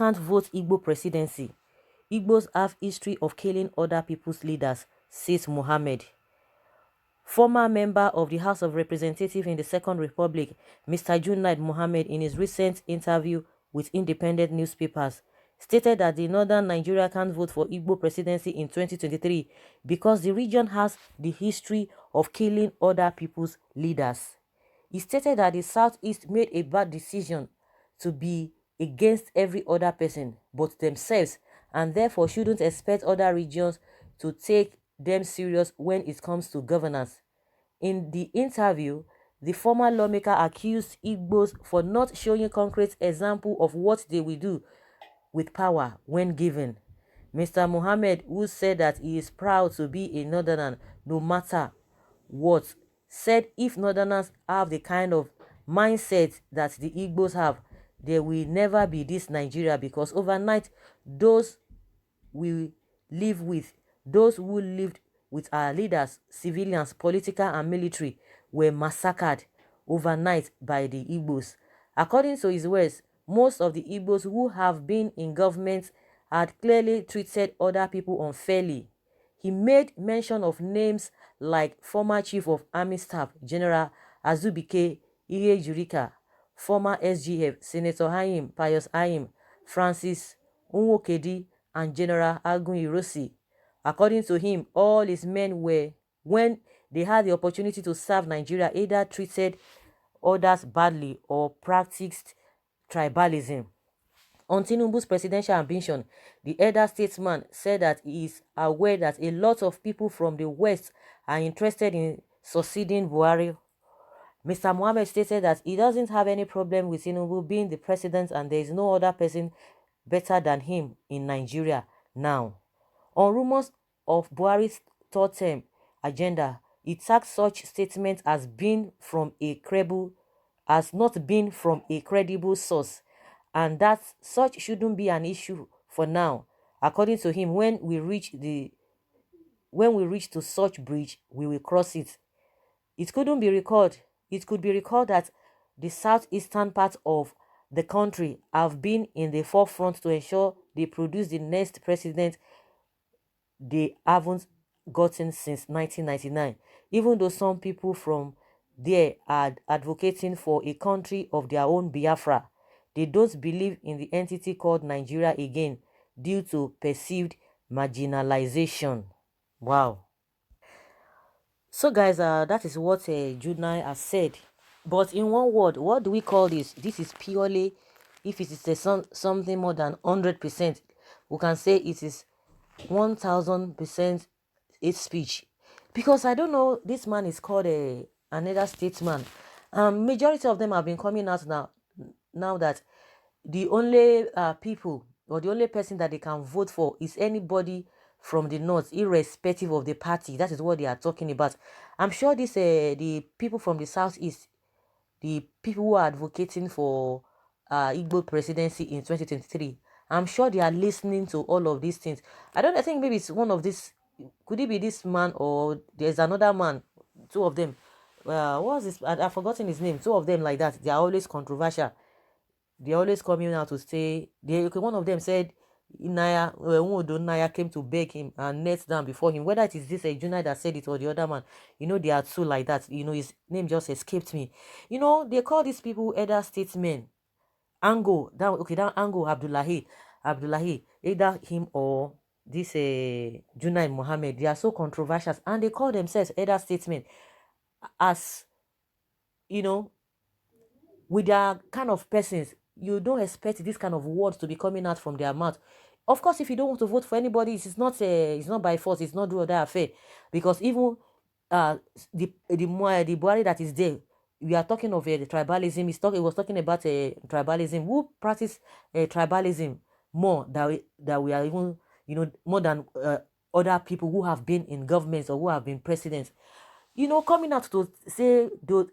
can't vote Igbo presidency. Igbos have history of killing other people's leaders, says Mohammed. Former member of the House of Representatives in the Second Republic, Mr. Junaid Mohammed, in his recent interview with independent newspapers, stated that the northern Nigeria can't vote for Igbo presidency in 2023 because the region has the history of killing other people's leaders. He stated that the Southeast made a bad decision to be against every other person but themselves, and therefore shouldn't expect other regions to take them serious when it comes to governance. In the interview, the former lawmaker accused Igbos for not showing concrete example of what they will do with power when given. Mr. Mohammed, who said that he is proud to be a northerner no matter what, said if northerners have the kind of mindset that the Igbos have, there will never be this Nigeria, because overnight those we live with, those who lived with our leaders, civilians, political and military, were massacred overnight by the Igbos. According to his words, most of the Igbos who have been in government had clearly treated other people unfairly. He made mention of names like former Chief of Army Staff General Azubike Ihe, former SGF Senator Hayim Pius Hayim, Francis Nwokedi, and General Agun Irosi. According to him, all his men were, when they had the opportunity to serve Nigeria, either treated others badly or practiced tribalism. On Tinubu's presidential ambition, the elder statesman said that he is aware that a lot of people from the West are interested in succeeding Buhari. Mr. Mohammed stated that he doesn't have any problem with Tinubu being the president and there is no other person better than him in Nigeria now. On rumors of Buhari's third term agenda, he tagged such statements as not been from a credible source, and that such shouldn't be an issue for now. According to him, when we reach to such bridge, we will cross it. It couldn't be recalled. It could be recalled that the southeastern part of the country have been in the forefront to ensure they produce the next president they haven't gotten since 1999, even though some people from there are advocating for a country of their own, Biafra. They don't believe in the entity called Nigeria again due to perceived marginalization. Wow. So guys, that is what Junai has said. But in one word, what do we call this? This is purely, if it is something more than 100%, we can say it is 1000% hate speech. Because I don't know, this man is called another statesman. Majority of them have been coming out now that the only people or the only person that they can vote for is anybody from the north, irrespective of the party. That is what they are talking about. I'm sure this the people from the southeast, the people who are advocating for Igbo presidency in 2023, I'm sure they are listening to all of these things. I think maybe it's one of this. Could it be this man or there's another man? Two of them. What was this? I've forgotten his name. Two of them like that. They are always controversial. They're always coming out to say. One of them said Naya came to beg him and knelt down before him. Whether it is this Junai that said it or the other man, they are two like that. His name just escaped me. They call these people elder statesmen. That Ango Abdullahi, either him or this Junai Mohammed, they are so controversial and they call themselves elder statesmen, as with their kind of persons. You don't expect this kind of words to be coming out from their mouth. Of course, if you don't want to vote for anybody, it's not by force, it's not do or die affair. Because even the Buhari that is there, we are talking of the tribalism. He was talking about tribalism. Who practice tribalism more that we are even more than other people who have been in governments or who have been presidents. Coming out to say those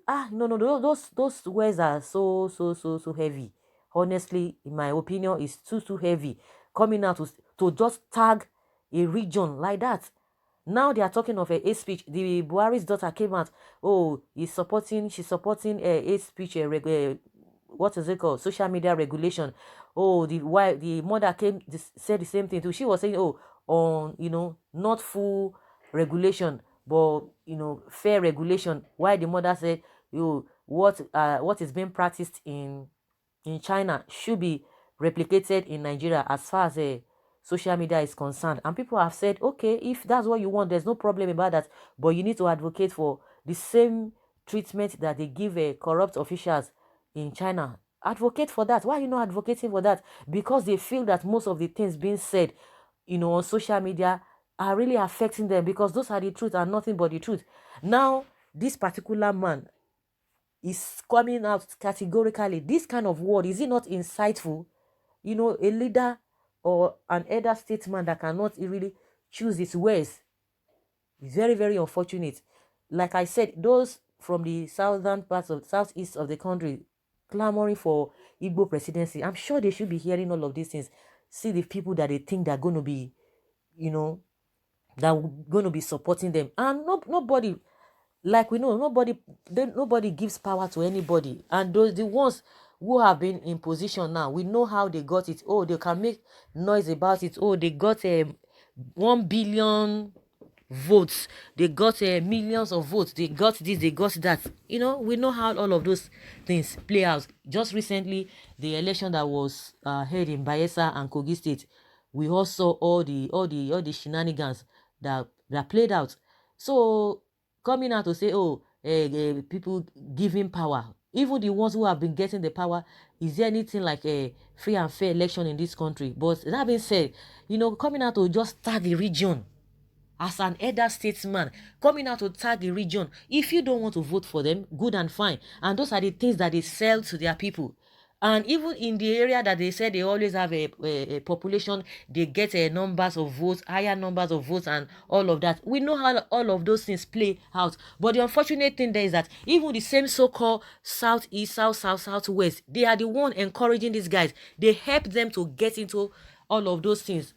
words are so heavy. Honestly, in my opinion, it's too heavy. Coming out to just tag a region like that. Now they are talking of a hate speech. The Buhari's daughter came out. Oh, she's supporting a hate speech what is it called, social media regulation. Oh, the mother said the same thing too. She was saying, oh, on, not full regulation, but fair regulation. Why the mother said, what is being practiced in China should be replicated in Nigeria as far as social media is concerned. And people have said, okay, if that's what you want, there's no problem about that, but you need to advocate for the same treatment that they give corrupt officials in China. Advocate for that. Why are you not advocating for that? Because they feel that most of the things being said, on social media are really affecting them, because those are the truth and nothing but the truth. Now, this particular man is coming out categorically. This kind of word, is it not insightful? A leader or an elder statesman that cannot really choose his words is very, very unfortunate. Like I said, those from the southern parts of southeast of the country clamoring for Igbo presidency, I'm sure they should be hearing all of these things. See the people that they think they're going to be, that are going to be supporting them. And nobody, like we know, nobody gives power to anybody. And those the ones who have been in position now, we know how they got it. Oh, they can make noise about it. Oh, they got 1 billion votes, they got millions of votes, they got this, they got that. We know how all of those things play out. Just recently, the election that was held in Bayelsa and Kogi State, we all saw all the shenanigans that played out. So coming out to say, oh, people giving power, even the ones who have been getting the power, is there anything like a free and fair election in this country? But that being said, coming out to just tag the region as an elder statesman, coming out to tag the region. If you don't want to vote for them, good and fine. And those are the things that they sell to their people. And even in the area that they said they always have a population, they get numbers of votes, higher numbers of votes, and all of that. We know how all of those things play out. But the unfortunate thing there is that even the same so-called southeast, southwest, they are the one encouraging these guys. They help them to get into all of those things.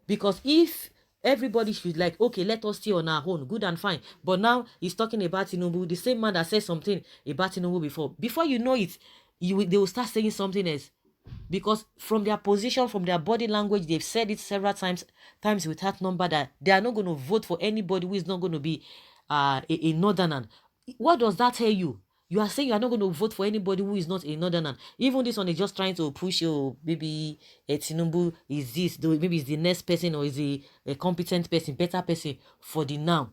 Because if everybody should like, okay, let us stay on our own, good and fine. But now he's talking about Tinubu, the same man that said something about Tinubu before they will start saying something else. Because from their position, from their body language, they've said it several times with that number, that they are not going to vote for anybody who is not going to be a northerner. What does that tell you? You are saying you are not going to vote for anybody who is not a northerner. Even this one is just trying to push you. Maybe Tinubu is this, maybe it's the next person, or is a competent person, better person for the now.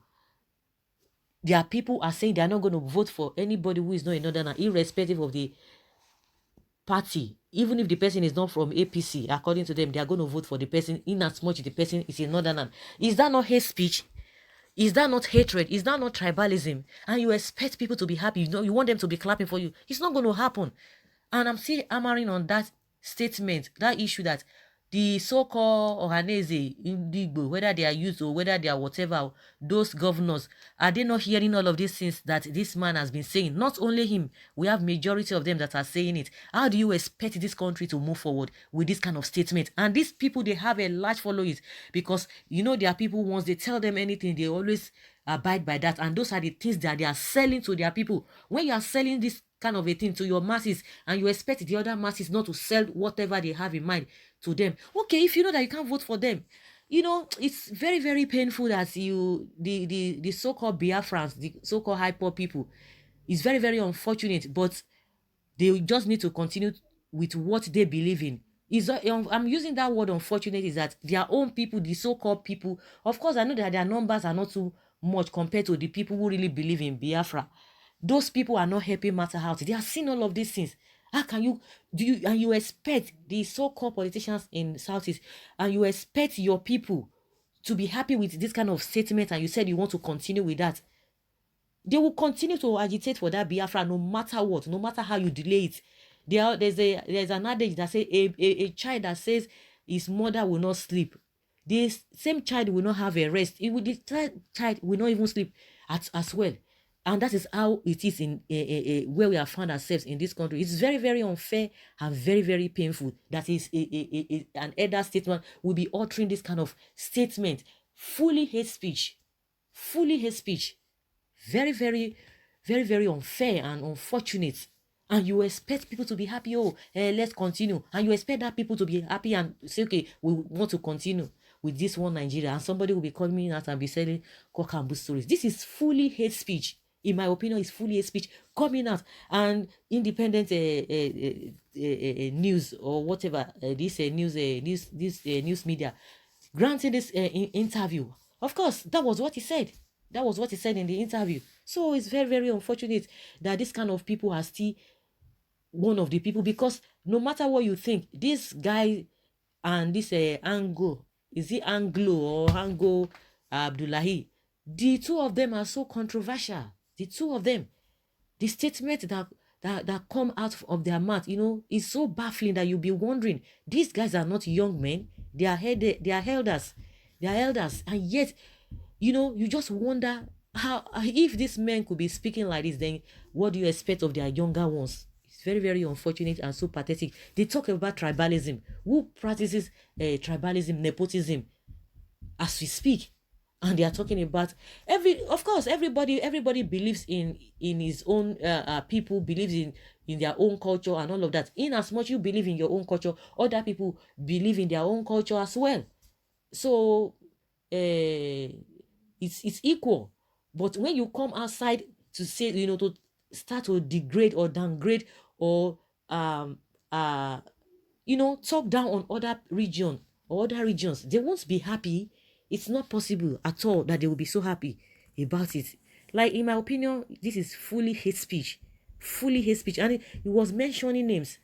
There are people are saying they are not going to vote for anybody who is not a northerner, irrespective of the party. Even if the person is not from APC, according to them, they are going to vote for the person in as much as the person is a northerner. Is that not hate speech? Is that not hatred? Is that not tribalism? And you expect people to be happy. You want them to be clapping for you. It's not going to happen. And I'm still hammering on that statement, that issue, that the so-called Ohaneze, Indigbo, whether they are youth or whether they are whatever, those governors, are they not hearing all of these things that this man has been saying? Not only him, we have majority of them that are saying it. How do you expect this country to move forward with this kind of statement? And these people, they have a large following, because there are people, once they tell them anything, they always abide by that. And those are the things that they are selling to their people. When you are selling this kind of a thing to your masses, and you expect the other masses not to sell whatever they have in mind to them, okay, if you know that you can't vote for them, it's very, very painful that the so-called Biafrans, the so-called hyper people, is very, very unfortunate, but they just need to continue with what they believe in. I'm using that word unfortunate, is that their own people, the so-called people, of course I know that their numbers are not too much compared to the people who really believe in Biafra. Those people are not helping matter out. They are seeing all of these things. How can you expect the so-called politicians in Southeast, and you expect your people to be happy with this kind of statement, and you said you want to continue with that? They will continue to agitate for that Biafra no matter what, no matter how you delay it. There's an adage that says a child that says his mother will not sleep, this same child will not have a rest. The child will not even sleep as well. And that is how it is in where we have found ourselves in this country. It's very, very unfair and very, very painful that is an elder statesman will be uttering this kind of statement. Fully hate speech. Fully hate speech. Very, very, very, very unfair and unfortunate. And you expect people to be happy. Oh, let's continue. And you expect that people to be happy and say, okay, we want to continue with this one Nigeria. And somebody will be coming out and be selling cock and bull stories. This is fully hate speech. In my opinion, it's fully hate speech coming out. And independent news or whatever, this news media granting this interview. Of course, that was what he said. That was what he said in the interview. So it's very, very unfortunate that this kind of people are still one of the people, because no matter what you think, this guy and this Anglo, is it Anglo or Ango Abdullahi, the two of them are so controversial. The two of them, the statement that come out of their mouth, is so baffling that you'll be wondering, these guys are not young men, they are elders, and yet, you just wonder how, if these men could be speaking like this, then what do you expect of their younger ones? It's very, very unfortunate and so pathetic. They talk about tribalism. Who practices tribalism, nepotism, as we speak? And they are talking about of course, everybody believes in his own people, believes in their own culture and all of that. In as much you believe in your own culture, other people believe in their own culture as well. So it's equal. But when you come outside to say, to start to degrade or downgrade or talk down on other region or other regions, they won't be happy. It's not possible at all that they will be so happy about it. Like, in my opinion, this is fully hate speech. Fully hate speech. And he was mentioning names.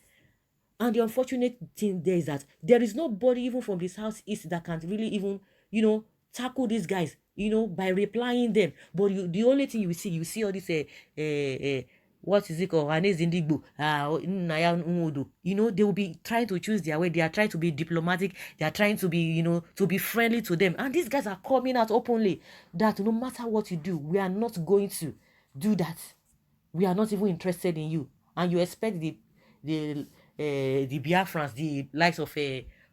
And the unfortunate thing there is that there is nobody even from this Southeast that can really even, tackle these guys, by replying them. But the only thing you see all this, what is it called? They will be trying to choose their way. They are trying to be diplomatic. They are trying to be, to be friendly to them. And these guys are coming out openly that no matter what you do, we are not going to do that. We are not even interested in you. And you expect the Biafrans, the likes of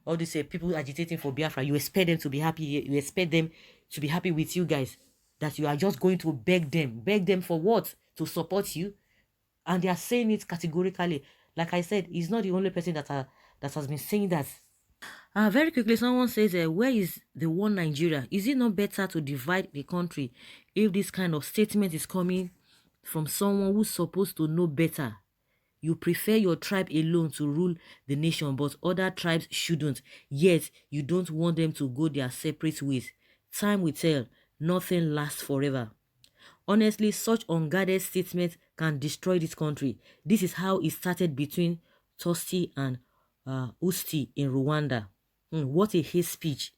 all these people agitating for Biafra, you expect them to be happy. You expect them to be happy with you guys. That you are just going to beg them for what? To support you. And they are saying it categorically. Like I said, he's not the only person that has been saying that. Very quickly, someone says, where is the one Nigeria? Is it not better to divide the country if this kind of statement is coming from someone who's supposed to know better? You prefer your tribe alone to rule the nation, but other tribes shouldn't. Yet, you don't want them to go their separate ways. Time will tell. Nothing lasts forever. Honestly, such unguarded statements can destroy this country. This is how it started between Tosti and Usti in Rwanda. What a hate speech.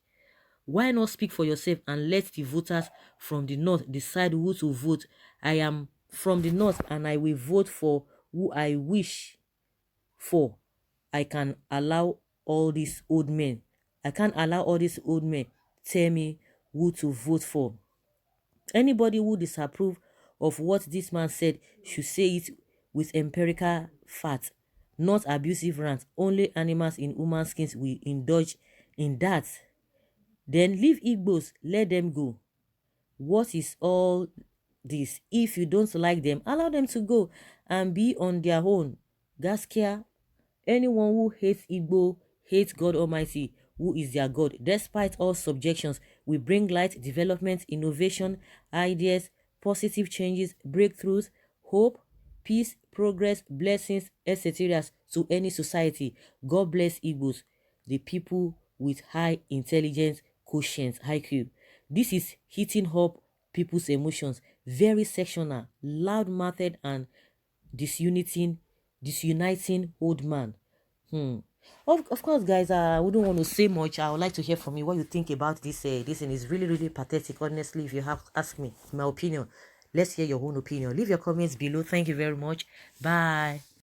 Why not speak for yourself and let the voters from the north decide who to vote? I am from the north and I will vote for who I wish for. I can't allow all these old men tell me who to vote for. Anybody who disapprove of what this man said should say it with empirical facts, not abusive rants. Only animals in human skins will indulge in that. Then leave Igbos, let them go. What is all this? If you don't like them, allow them to go and be on their own. Gaskia, anyone who hates Igbo hates God Almighty, who is their God. Despite all subjections, we bring light, development, innovation, ideas, positive changes, breakthroughs, hope, peace, progress, blessings, etc. to any society. God bless Igbos, the people with high intelligence quotient, IQ. This is hitting up people's emotions, very sectional, loud-mouthed and disuniting old man. Of course, guys, I wouldn't want to say much. I would like to hear from you what you think about this. This thing is really, really pathetic, honestly, if you have asked me my opinion. Let's hear your own opinion. Leave your comments below. Thank you very much. Bye.